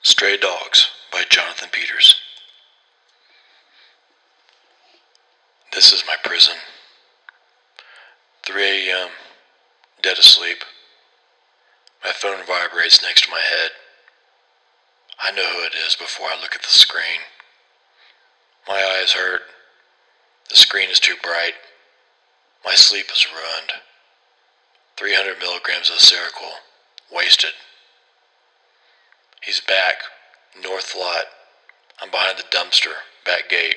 Stray Dogs by Jon Peters. This is my prison. 3 a.m., dead asleep. My phone vibrates next to my head. I know who it is before I look at the screen. My eyes hurt. The screen is too bright. My sleep is ruined. 300 milligrams of Seroquel. Wasted. He's back. North lot. I'm behind the dumpster. Back gate.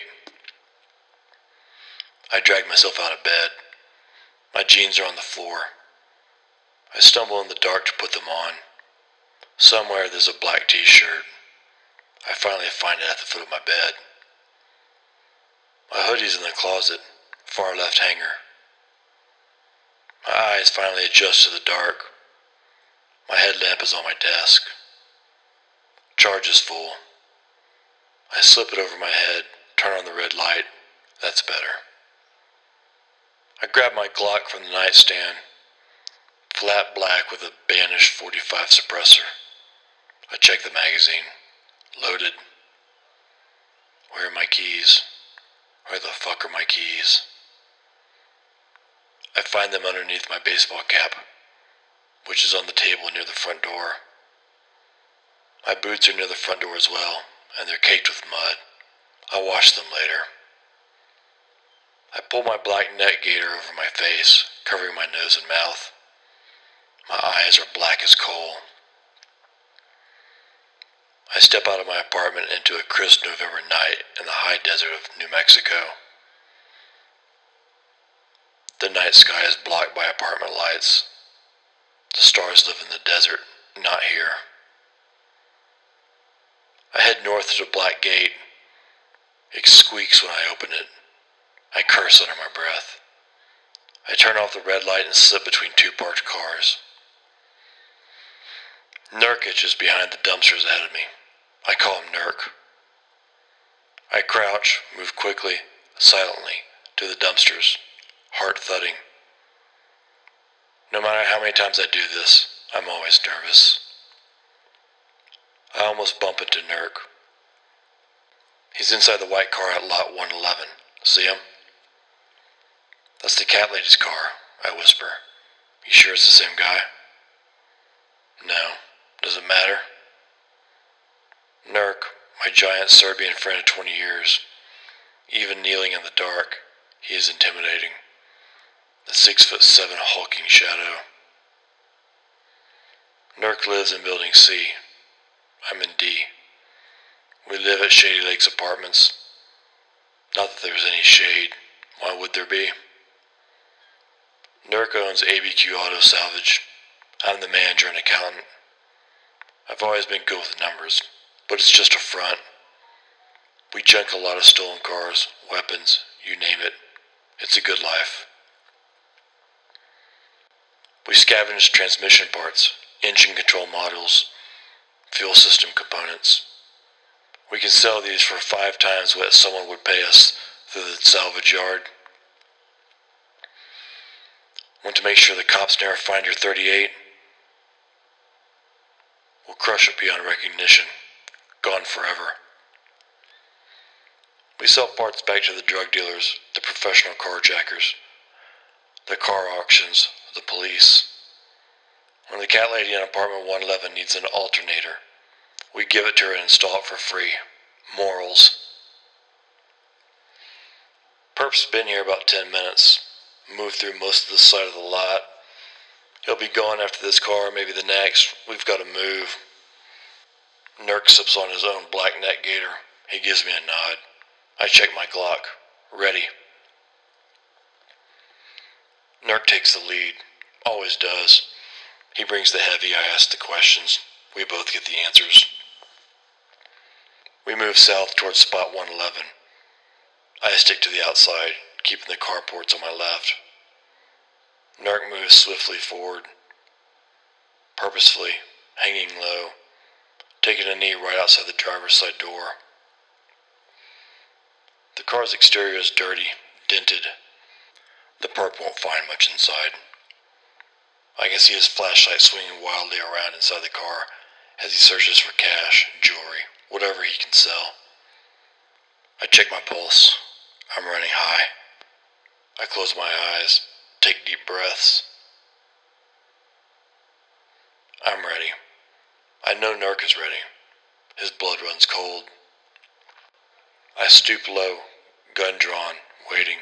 I drag myself out of bed. My jeans are on the floor. I stumble in the dark to put them on. Somewhere there's a black t-shirt. I finally find it at the foot of my bed. My hoodie's in the closet, far left hanger. My eyes finally adjust to the dark. My headlamp is on my desk. Charge is full. I slip it over my head, turn on the red light. That's better. I grab my Glock from the nightstand, flat black with a banished .45 suppressor. I check the magazine. Loaded. Where are my keys? Where the fuck are my keys? I find them underneath my baseball cap, which is on the table near the front door. My boots are near the front door as well, and they're caked with mud. I'll wash them later. I pull my black neck gaiter over my face, covering my nose and mouth. My eyes are black as coal. I step out of my apartment into a crisp November night in the high desert of New Mexico. The night sky is blocked by apartment lights. The stars live in the desert, not here. I head north to the black gate. It squeaks when I open it. I curse under my breath. I turn off the red light and slip between two parked cars. Nurkic is behind the dumpsters ahead of me. I call him Nurk. I crouch, move quickly, silently, to the dumpsters, heart thudding. No matter how many times I do this, I'm always nervous. I almost bump into Nurk. He's inside the white car at lot 111. See him? That's the cat lady's car, I whisper. You sure it's the same guy? No. Does it matter? Nurk, my giant Serbian friend of 20 years. Even kneeling in the dark, he is intimidating. The 6'7" hulking shadow. Nurk lives in building C. I'm in D. We live at Shady Lakes Apartments. Not that there's any shade. Why would there be? Nurk owns ABQ Auto Salvage. I'm the manager and accountant. I've always been good with numbers, but it's just a front. We junk a lot of stolen cars, weapons, you name it. It's a good life. We scavenge transmission parts, engine control modules, fuel system components. We can sell these for 5 times what someone would pay us through the salvage yard. Want to make sure the cops never find your .38? We'll crush it beyond recognition. Gone forever. We sell parts back to the drug dealers, the professional carjackers, the car auctions, the police. When the cat lady in apartment 111 needs an alternator, we give it to her and install it for free. Morals. Perp's been here about 10 minutes. Moved through most of the side of the lot. He'll be gone after this car, maybe the next. We've got to move. Nurk sips on his own black neck gaiter. He gives me a nod. I check my Glock. Ready. Nurk takes the lead. Always does. He brings the heavy, I ask the questions. We both get the answers. We move south towards spot 111. I stick to the outside, keeping the carports on my left. Nurk moves swiftly forward, purposefully, hanging low, taking a knee right outside the driver's side door. The car's exterior is dirty, dented. The perp won't find much inside. I can see his flashlight swinging wildly around inside the car as he searches for cash, jewelry, whatever he can sell. I check my pulse. I'm running high. I close my eyes, take deep breaths. I'm ready. I know Nurk is ready. His blood runs cold. I stoop low, gun drawn, waiting.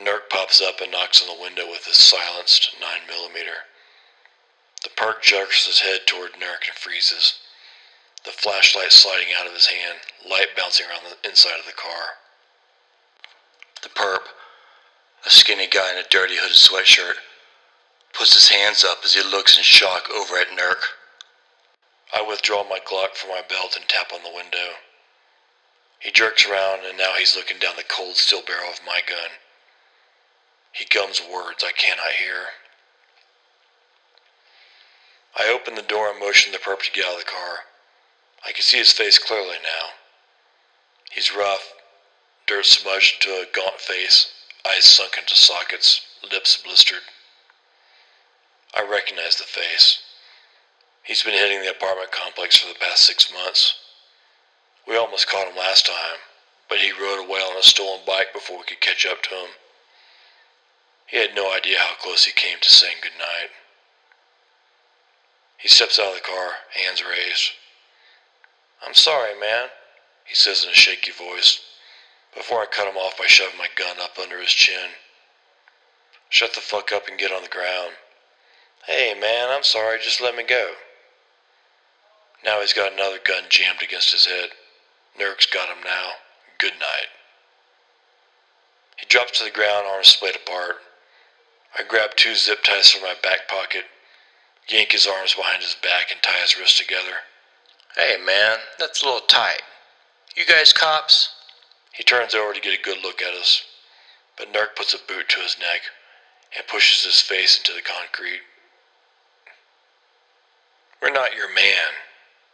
Nurk pops up and knocks on the window with his silenced 9mm. The perk jerks his head toward Nurk and freezes. The flashlight sliding out of his hand, light bouncing around the inside of the car. The perp, a skinny guy in a dirty hooded sweatshirt, puts his hands up as he looks in shock over at Nurk. I withdraw my Glock from my belt and tap on the window. He jerks around and now he's looking down the cold steel barrel of my gun. He gums words I cannot hear. I open the door and motion the perp to get out of the car. I can see his face clearly now. He's rough, dirt smudged to a gaunt face, eyes sunk into sockets, lips blistered. I recognize the face. He's been hitting the apartment complex for the past 6 months. We almost caught him last time, but he rode away on a stolen bike before we could catch up to him. He had no idea how close he came to saying goodnight. He steps out of the car, hands raised. "I'm sorry, man," he says in a shaky voice, before I cut him off by shoving my gun up under his chin. "Shut the fuck up and get on the ground." "Hey, man, I'm sorry, just let me go." Now he's got another gun jammed against his head. Nurk's got him now. Good night. He drops to the ground, arms splayed apart. I grab 2 zip ties from my back pocket, yank his arms behind his back, and tie his wrists together. "Hey, man, that's a little tight. You guys cops?" He turns over to get a good look at us, but Nurk puts a boot to his neck and pushes his face into the concrete. "We're not your man,"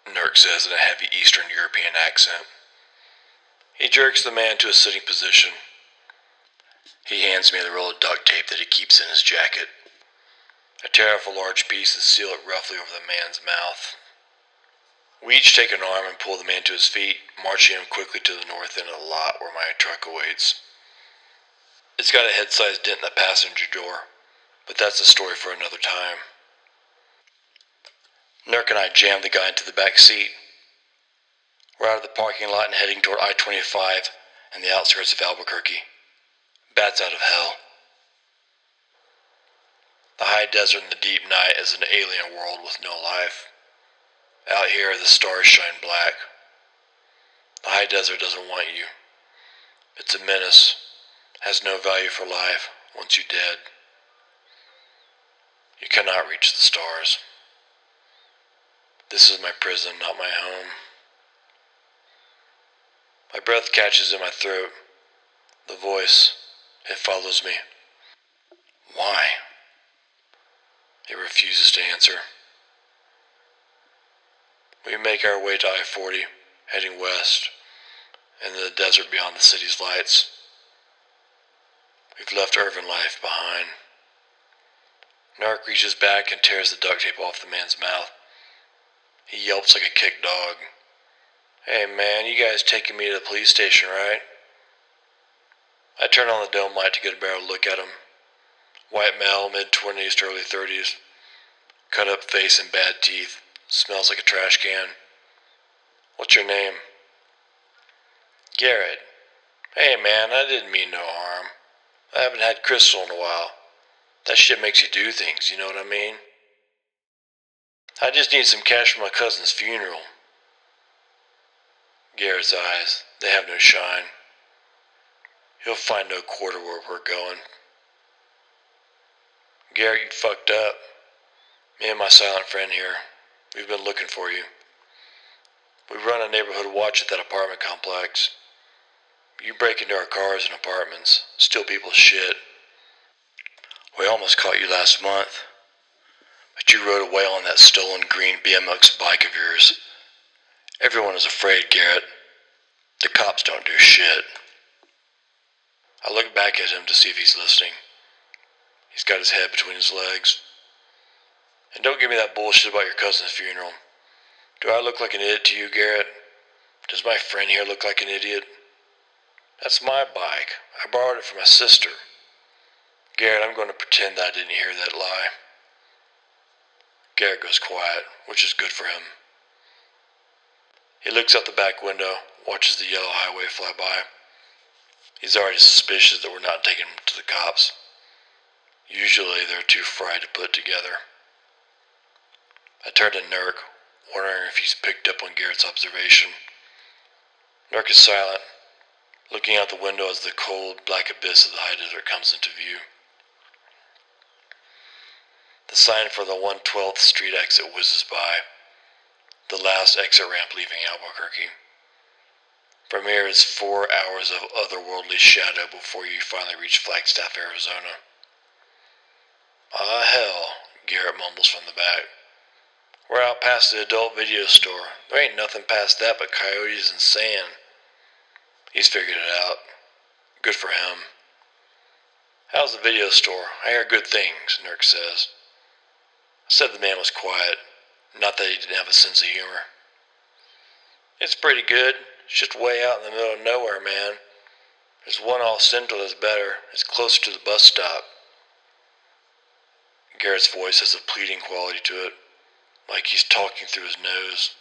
Nurk says in a heavy Eastern European accent. He jerks the man to a sitting position. He hands me the roll of duct tape that he keeps in his jacket. I tear off a large piece and seal it roughly over the man's mouth. We each take an arm and pull the man to his feet, marching him quickly to the north end of the lot where my truck awaits. It's got a head-sized dent in the passenger door, but that's a story for another time. Nurk and I jam the guy into the back seat. We're out of the parking lot and heading toward I-25 and the outskirts of Albuquerque. Bats out of hell. The high desert in the deep night is an alien world with no life. Out here, the stars shine black. The high desert doesn't want you. It's a menace, has no value for life once you're dead. You cannot reach the stars. This is my prison, not my home. My breath catches in my throat. The voice, it follows me. Why? It refuses to answer. We make our way to I-40, heading west, into the desert beyond the city's lights. We've left urban life behind. Nurk reaches back and tears the duct tape off the man's mouth. He yelps like a kicked dog. "Hey man, you guys taking me to the police station, right?" I turn on the dome light to get a better look at him. White male, mid-20s to early 30s. Cut up face and bad teeth. Smells like a trash can. "What's your name?" "Garrett." "Hey man, I didn't mean no harm. I haven't had Crystal in a while. That shit makes you do things, you know what I mean? I just need some cash for my cousin's funeral." Garrett's eyes, they have no shine. He'll find no quarter where we're going. "Garrett, you fucked up. Me and my silent friend here, we've been looking for you. We run a neighborhood watch at that apartment complex. You break into our cars and apartments, steal people's shit. We almost caught you last month, but you rode away on that stolen green BMX bike of yours. Everyone is afraid, Garrett. The cops don't do shit." I look back at him to see if he's listening. He's got his head between his legs. "And don't give me that bullshit about your cousin's funeral. Do I look like an idiot to you, Garrett? Does my friend here look like an idiot? That's my bike. I borrowed it from my sister. Garrett, I'm going to pretend that I didn't hear that lie. Garrett goes quiet, which is good for him. He looks out the back window, watches the yellow highway fly by. He's already suspicious that we're not taking him to the cops. Usually they're too fried to put it together. I turn to Nurk, wondering if he's picked up on Garrett's observation. Nurk is silent, looking out the window as the cold, black abyss of the high desert comes into view. The sign for the 112th Street exit whizzes by, the last exit ramp leaving Albuquerque. From here is 4 hours of otherworldly shadow before you finally reach Flagstaff, Arizona. Ah, hell, Garrett mumbles from the back. We're out past the adult video store. There ain't nothing past that but coyotes and sand. He's figured it out. Good for him. How's the video store? I hear good things, Nurk says. I said the man was quiet, not that he didn't have a sense of humor. It's pretty good. It's just way out in the middle of nowhere, man. There's one all central that's better. It's closer to the bus stop. Garrett's voice has a pleading quality to it, like he's talking through his nose.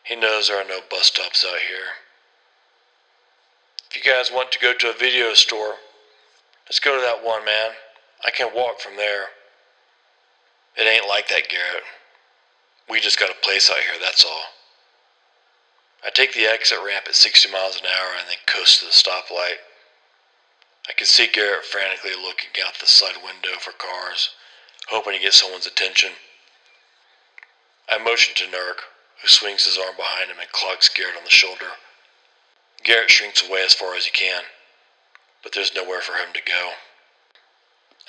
He knows there are no bus stops out here. If you guys want to go to a video store, let's go to that one, man. I can walk from there. It ain't like that, Garrett. We just got a place out here, that's all. I take the exit ramp at 60 miles an hour and then coast to the stoplight. I can see Garrett frantically looking out the side window for cars, hoping to get someone's attention. I motion to Nurk, who swings his arm behind him and clocks Garrett on the shoulder. Garrett shrinks away as far as he can, but there's nowhere for him to go.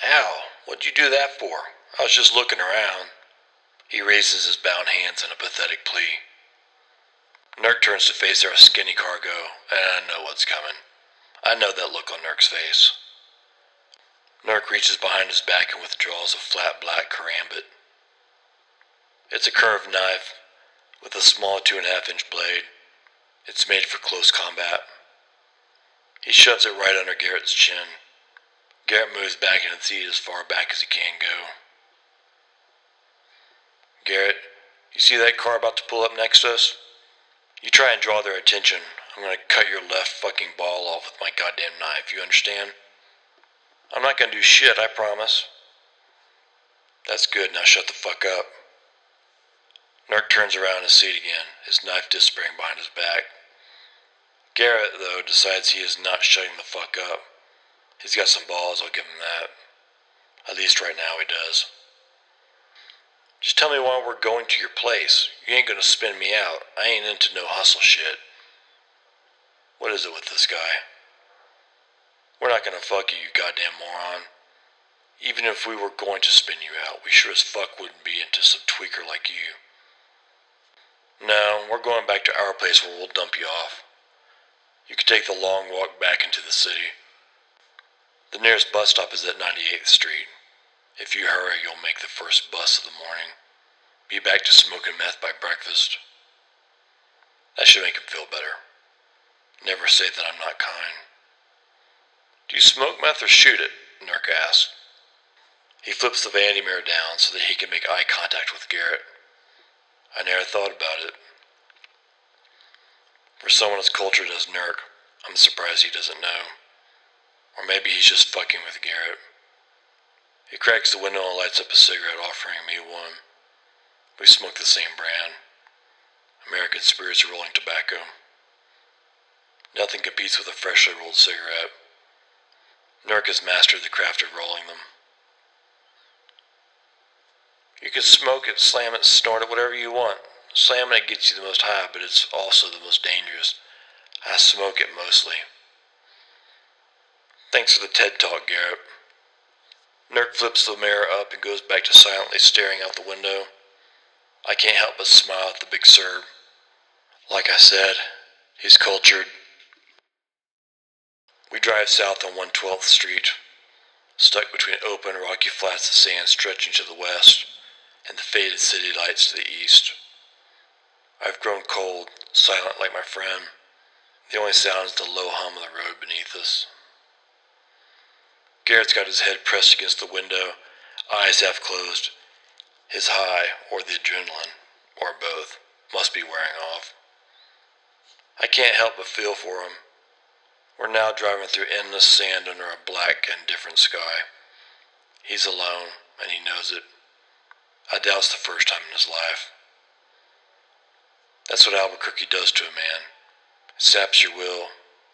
Ow, what'd you do that for? I was just looking around. He raises his bound hands in a pathetic plea. Nurk turns to face our skinny cargo, and I know what's coming. I know that look on Nurk's face. Nurk reaches behind his back and withdraws a flat black karambit. It's a curved knife with a small 2.5-inch blade. It's made for close combat. He shoves it right under Garrett's chin. Garrett moves back in the seat as far back as he can go. Garrett, you see that car about to pull up next to us? You try and draw their attention. I'm going to cut your left fucking ball off with my goddamn knife, you understand? I'm not going to do shit, I promise. That's good, now shut the fuck up. Nurk turns around in his seat again, his knife disappearing behind his back. Garrett, though, decides he is not shutting the fuck up. He's got some balls, I'll give him that. At least right now he does. Just tell me why we're going to your place. You ain't gonna spin me out. I ain't into no hustle shit. What is it with this guy? We're not gonna fuck you, you goddamn moron. Even if we were going to spin you out, we sure as fuck wouldn't be into some tweaker like you. No, we're going back to our place where we'll dump you off. You can take the long walk back into the city. The nearest bus stop is at 98th Street. If you hurry, you'll make the first bus of the morning. Be back to smoking meth by breakfast. That should make him feel better. Never say that I'm not kind. Do you smoke meth or shoot it? Nurk asks. He flips the vanity mirror down so that he can make eye contact with Garrett. I never thought about it. For someone as cultured as Nurk, I'm surprised he doesn't know. Or maybe he's just fucking with Garrett. He cracks the window and lights up a cigarette, offering me one. We smoke the same brand. American Spirits rolling tobacco. Nothing competes with a freshly rolled cigarette. Nurk has mastered the craft of rolling them. You can smoke it, slam it, snort it, whatever you want. Slamming it gets you the most high, but it's also the most dangerous. I smoke it mostly. Thanks for the TED Talk, Garrett. Nurk flips the mirror up and goes back to silently staring out the window. I can't help but smile at the big Serb. Like I said, he's cultured. We drive south on 112th Street, stuck between open, rocky flats of sand stretching to the west and the faded city lights to the east. grown cold, silent like my friend. The only sound is the low hum of the road beneath us. Garrett's got his head pressed against the window, eyes half closed. His high, or the adrenaline, or both, must be wearing off. I can't help but feel for him. We're now driving through endless sand under a black and different sky. He's alone, and he knows it. I doubt it's the first time in his life. That's what Albuquerque does to a man. It saps your will,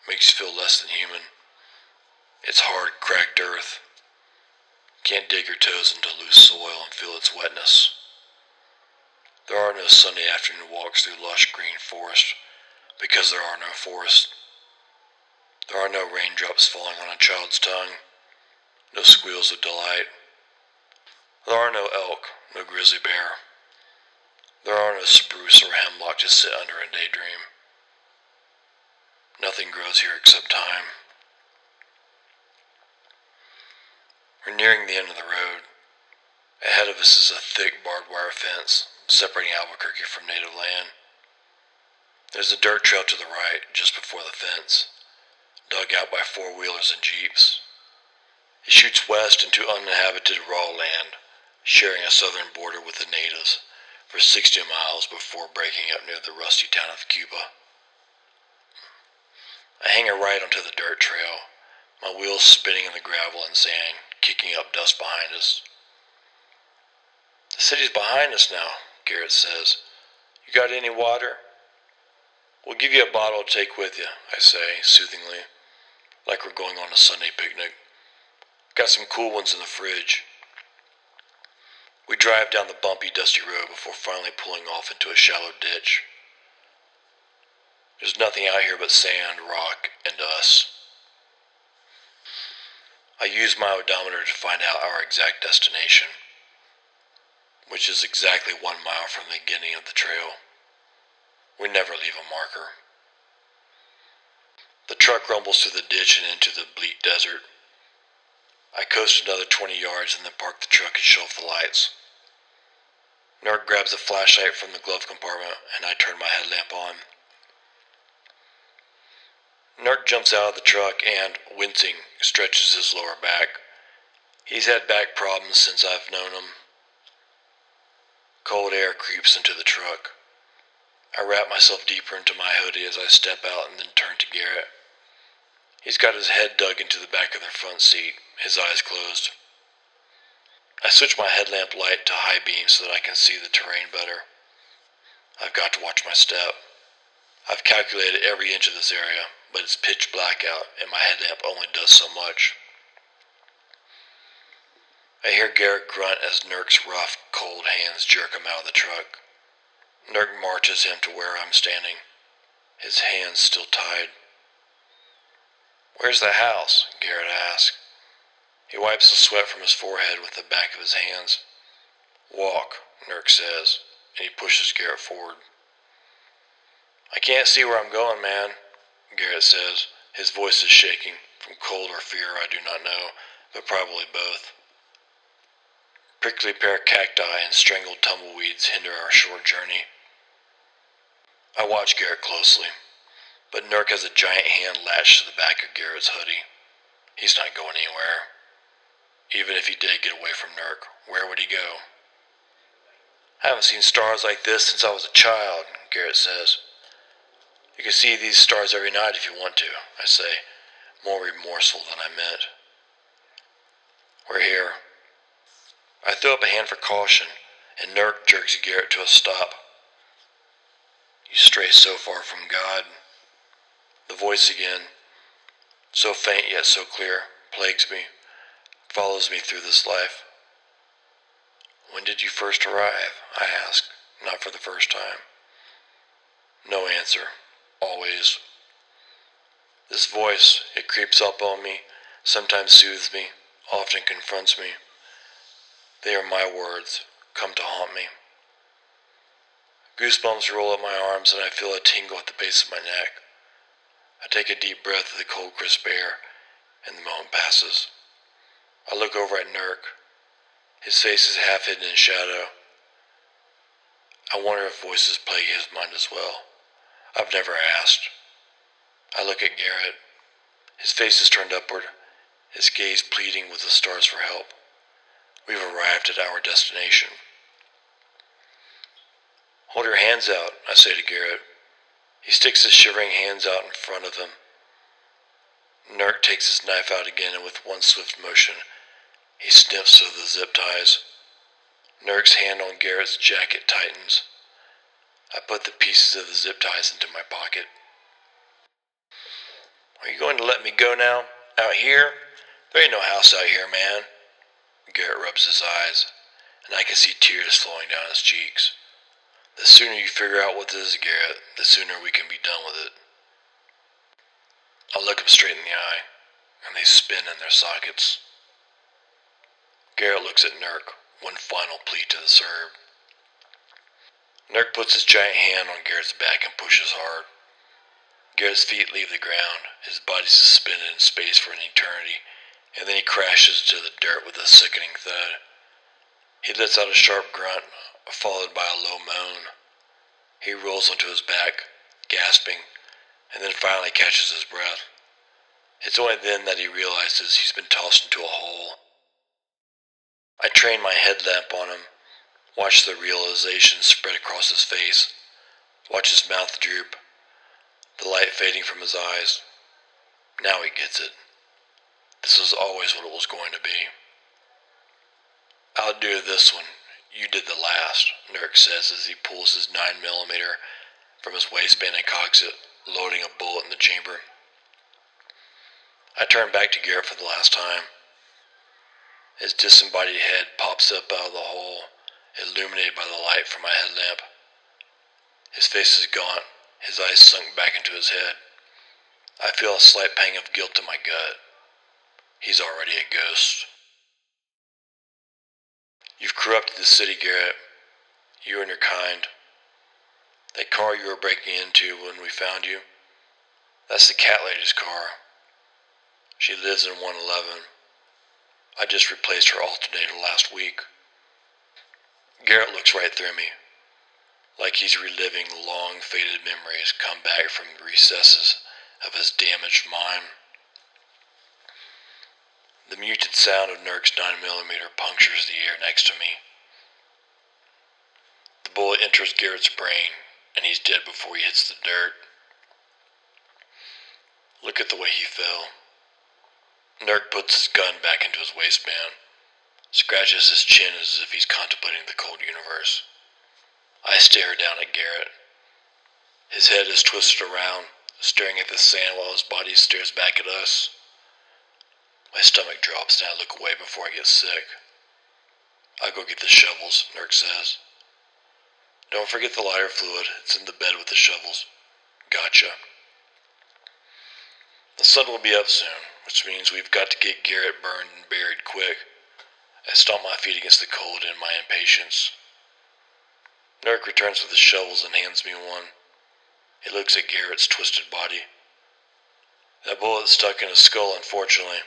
makes you feel less than human. It's hard, cracked earth. Can't dig your toes into loose soil and feel its wetness. There are no Sunday afternoon walks through lush green forest, because there are no forests. There are no raindrops falling on a child's tongue, no squeals of delight. There are no elk, no grizzly bear. There are no spruce or hemlock to sit under and daydream. Nothing grows here except time. We're nearing the end of the road. Ahead of us is a thick barbed wire fence separating Albuquerque from native land. There's a dirt trail to the right, just before the fence, dug out by four-wheelers and jeeps. It shoots west into uninhabited raw land, sharing a southern border with the natives for 60 miles before breaking up near the rusty town of Cuba. I hang a right onto the dirt trail, my wheels spinning in the gravel and sand, kicking up dust behind us. The city's behind us now, Garrett says. You got any water? We'll give you a bottle to take with you, I say, soothingly, like we're going on a Sunday picnic. Got some cool ones in the fridge. We drive down the bumpy, dusty road before finally pulling off into a shallow ditch. There's nothing out here but sand, rock, and us. I use my odometer to find out our exact destination, which is exactly 1 mile from the beginning of the trail. We never leave a marker. The truck rumbles through the ditch and into the bleak desert. I coast another 20 yards and then park the truck and shut off the lights. Nerd grabs a flashlight from the glove compartment and I turn my headlamp on. Nerd jumps out of the truck and, wincing, stretches his lower back. He's had back problems since I've known him. Cold air creeps into the truck. I wrap myself deeper into my hoodie as I step out and then turn to Garrett. He's got his head dug into the back of the front seat, his eyes closed. I switch my headlamp light to high beam so that I can see the terrain better. I've got to watch my step. I've calculated every inch of this area, but it's pitch black out and my headlamp only does so much. I hear Garrett grunt as Nurk's rough, cold hands jerk him out of the truck. Nurk marches him to where I'm standing, his hands still tied. Where's the house? Garrett asks. He wipes the sweat from his forehead with the back of his hands. Walk, Nurk says, and he pushes Garrett forward. I can't see where I'm going, man, Garrett says. His voice is shaking, from cold or fear I do not know, but probably both. Prickly pear cacti and strangled tumbleweeds hinder our short journey. I watch Garrett closely, but Nurk has a giant hand latched to the back of Garrett's hoodie. He's not going anywhere. Even if he did get away from Nurk, where would he go? I haven't seen stars like this since I was a child, Garrett says. You can see these stars every night if you want to, I say, more remorseful than I meant. We're here. I throw up a hand for caution, and Nurk jerks Garrett to a stop. You stray so far from God. The voice again, so faint yet so clear, plagues me, follows me through this life. When did you first arrive? I ask, not for the first time. No answer, always. This voice, it creeps up on me, sometimes soothes me, often confronts me. They are my words, come to haunt me. Goosebumps roll up my arms and I feel a tingle at the base of my neck. I take a deep breath of the cold, crisp air, and the moment passes. I look over at Nurk. His face is half hidden in shadow. I wonder if voices plague his mind as well. I've never asked. I look at Garrett. His face is turned upward, his gaze pleading with the stars for help. We've arrived at our destination. Hold your hands out, I say to Garrett. He sticks his shivering hands out in front of him. Nurk takes his knife out again, and with one swift motion, he snips of the zip ties. Nurk's hand on Garrett's jacket tightens. I put the pieces of the zip ties into my pocket. Are you going to let me go now? Out here? There ain't no house out here, man. Garrett rubs his eyes, and I can see tears flowing down his cheeks. The sooner you figure out what this is, Garrett, the sooner we can be done with it. I look him straight in the eye, and they spin in their sockets. Garrett looks at Nurk, one final plea to the Serb. Nurk puts his giant hand on Garrett's back and pushes hard. Garrett's feet leave the ground, his body suspended in space for an eternity, and then he crashes to the dirt with a sickening thud. He lets out a sharp grunt, followed by a low moan. He rolls onto his back, gasping, and then finally catches his breath. It's only then that he realizes he's been tossed into a hole. I train my headlamp on him, watch the realization spread across his face, watch his mouth droop, the light fading from his eyes. Now he gets it. This was always what it was going to be. I'll do this one. You did the last, Nurk says as he pulls his 9mm from his waistband and cocks it, loading a bullet in the chamber. I turn back to Garrett for the last time. His disembodied head pops up out of the hole, illuminated by the light from my headlamp. His face is gaunt, his eyes sunk back into his head. I feel a slight pang of guilt in my gut. He's already a ghost. You've corrupted the city, Garrett. You and your kind. That car you were breaking into when we found you, that's the cat lady's car. She lives in 111. I just replaced her alternator last week. Garrett looks right through me, like he's reliving long faded memories come back from the recesses of his damaged mind. The muted sound of Nurk's 9mm punctures the air next to me. The bullet enters Garrett's brain, and he's dead before he hits the dirt. Look at the way he fell. Nurk puts his gun back into his waistband, scratches his chin as if he's contemplating the cold universe. I stare down at Garrett. His head is twisted around, staring at the sand while his body stares back at us. My stomach drops and I look away before I get sick. I'll go get the shovels, Nurk says. Don't forget the lighter fluid. It's in the bed with the shovels. Gotcha. The sun will be up soon, which means we've got to get Garrett burned and buried quick. I stomp my feet against the cold in my impatience. Nurk returns with the shovels and hands me one. He looks at Garrett's twisted body. That bullet stuck in his skull, unfortunately.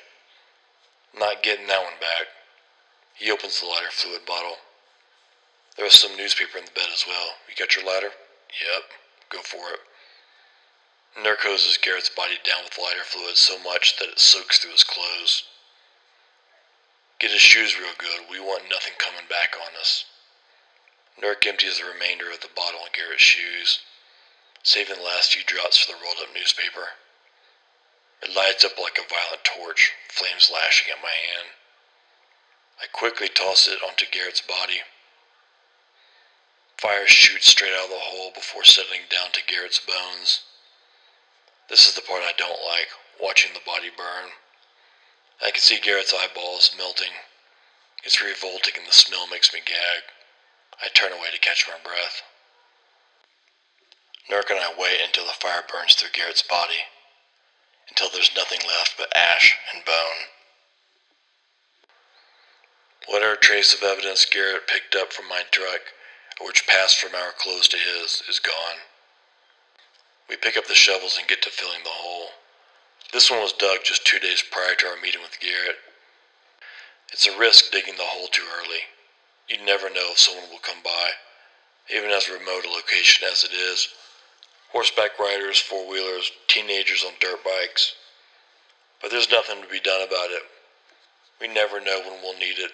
I'm not getting that one back. He opens the lighter fluid bottle. There was some newspaper in the bed as well. You got your lighter? Yep, go for it. Nurk hoses Garrett's body down with lighter fluid so much that it soaks through his clothes. Get his shoes real good. We want nothing coming back on us. Nurk empties the remainder of the bottle in Garrett's shoes, saving the last few drops for the rolled up newspaper. It lights up like a violent torch, flames lashing at my hand. I quickly toss it onto Garrett's body. Fire shoots straight out of the hole before settling down to Garrett's bones. This is the part I don't like, watching the body burn. I can see Garrett's eyeballs melting. It's revolting and the smell makes me gag. I turn away to catch my breath. Nurk and I wait until the fire burns through Garrett's body, until there's nothing left but ash and bone. Whatever trace of evidence Garrett picked up from my truck, or which passed from our clothes to his, is gone. We pick up the shovels and get to filling the hole. This one was dug just 2 days prior to our meeting with Garrett. It's a risk digging the hole too early. You never know if someone will come by, even as remote a location as it is. Horseback riders, four-wheelers, teenagers on dirt bikes. But there's nothing to be done about it. We never know when we'll need it.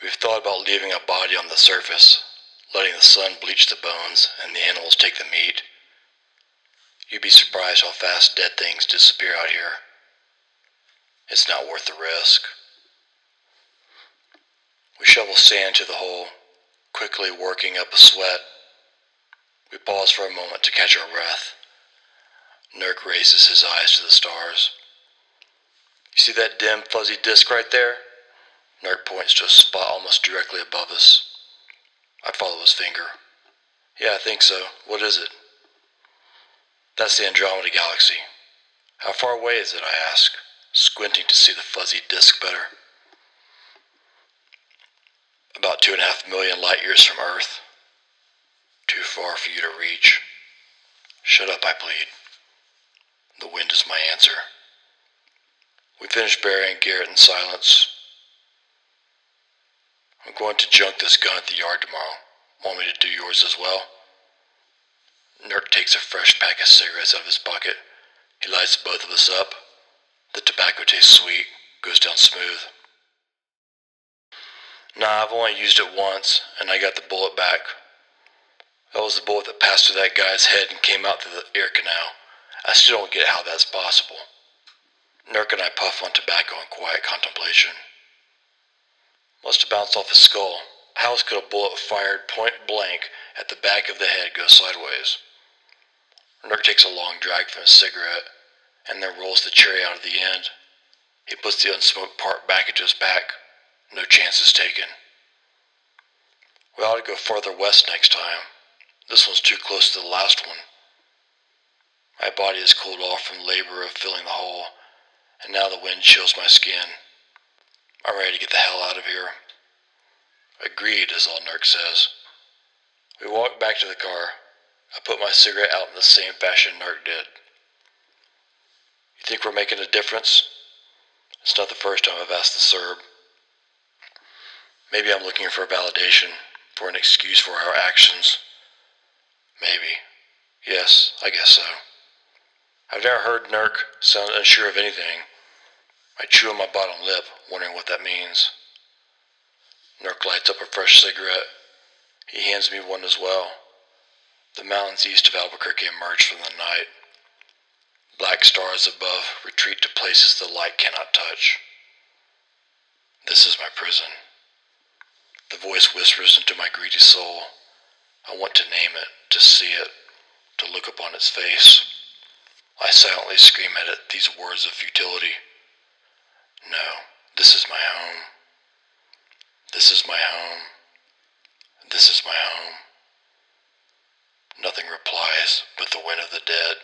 We've thought about leaving a body on the surface, letting the sun bleach the bones and the animals take the meat. You'd be surprised how fast dead things disappear out here. It's not worth the risk. We shovel sand to the hole, quickly working up a sweat. We pause for a moment to catch our breath. Nurk raises his eyes to the stars. You see that dim, fuzzy disk right there? Nurk points to a spot almost directly above us. I follow his finger. Yeah, I think so. What is it? That's the Andromeda Galaxy. How far away is it, I ask, squinting to see the fuzzy disk better. About 2.5 million light years from Earth. Too far for you to reach. Shut up, I plead. The wind is my answer. We finish burying Garrett in silence. I'm going to junk this gun at the yard tomorrow. Want me to do yours as well? Nurk takes a fresh pack of cigarettes out of his pocket. He lights both of us up. The tobacco tastes sweet, goes down smooth. Nah, I've only used it once, and I got the bullet back. That was the bullet that passed through that guy's head and came out through the ear canal. I still don't get how that's possible. Nurk and I puff on tobacco in quiet contemplation. Must have bounced off his skull. How else could a bullet fired point blank at the back of the head go sideways? Nurk takes a long drag from his cigarette, and then rolls the cherry out of the end. He puts the unsmoked part back into his pack. No chances taken. We ought to go farther west next time. This one's too close to the last one. My body is cooled off from the labor of filling the hole, and now the wind chills my skin. I'm ready to get the hell out of here. Agreed, is all Nurk says. We walk back to the car. I put my cigarette out in the same fashion Nurk did. You think we're making a difference? It's not the first time I've asked the Serb. Maybe I'm looking for validation, for an excuse for our actions. Maybe. Yes, I guess so. I've never heard Nurk sound unsure of anything. I chew on my bottom lip, wondering what that means. Nurk lights up a fresh cigarette. He hands me one as well. The mountains east of Albuquerque emerge from the night. Black stars above retreat to places the light cannot touch. This is my prison. The voice whispers into my greedy soul. I want to name it, to see it, to look upon its face. I silently scream at it these words of futility. No, this is my home. This is my home. This is my home. Nothing replies but the wind of the dead.